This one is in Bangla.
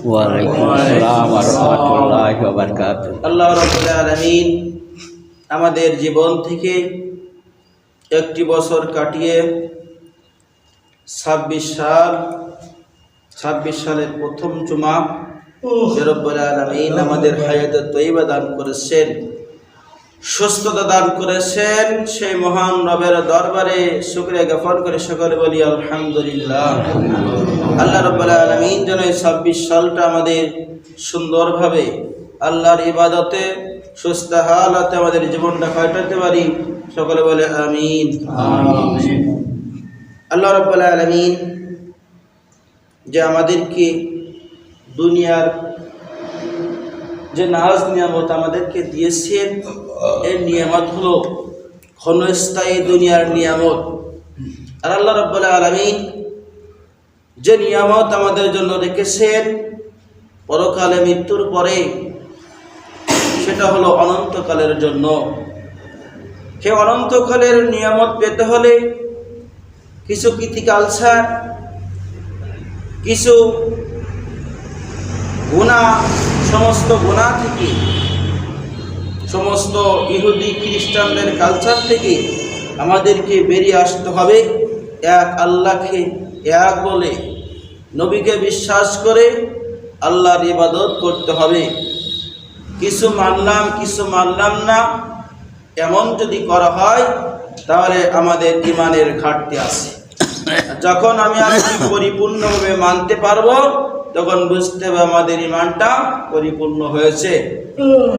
ওয়ালাইকুম আসসালাম ওয়া রাহমাতুল্লাহি ওয়া বারাকাতুহু। আল্লাহ রাব্বুল আলামিন আমাদের জীবন থেকে একটি বছর কাটিয়ে 26 সালের প্রথম জুমা রব্বুল আলামিন আমাদের হায়াতে তয়্যিবা দান করেছেন, সুস্থতা দান করেছেন। সেই মহান রবের দরবারে শুকরিয়া জ্ঞাপন করে সকলে বলি আলহামদুলিল্লাহ। আল্লাহ রাব্বুল আলামিন যেন এই 26 সালটা আমাদের সুন্দরভাবে আল্লাহর ইবাদতে সুস্থ হালাতে আমাদের জীবনটা কাটাতে পারি, সকলে বলে আমিন। আল্লাহ রাব্বুল আলামিন যে আমাদেরকে দুনিয়ার যে নাজ নিয়ামত আমাদেরকে দিয়েছেন, এই নিয়ামত হলো ক্ষণস্থায়ী দুনিয়ার নিয়ামত। আর আল্লাহ রাব্বুল আলামিন যে নিয়ামত আমাদের জন্য রেখেছেন পরকালে মৃত্যুর পরে, সেটা হলো অনন্তকালের জন্য। সে অনন্তকালের নিয়ামত পেতে হলে কিছু কৃতিকালচার, কিছু গুনাহ, সমস্ত গুনাহ থেকে, সমস্ত ইহুদি খ্রিস্টানদের কালচার থেকে আমাদেরকে বেরিয়ে আসতে হবে। এক আল্লাহকে এক বলে নবীকে বিশ্বাস করে আল্লাহর ইবাদত করতে হবে। কিছু মানলাম কিছু মানলাম না, এমন যদি করা হয় তাহলে আমাদের ঈমানের ঘাটতি আছে। যখন আমি আল্লাহকে পরিপূর্ণভাবে মানতে পারবো, তখন বুঝতে হবে আমাদের ঈমানটা পরিপূর্ণ হয়েছে।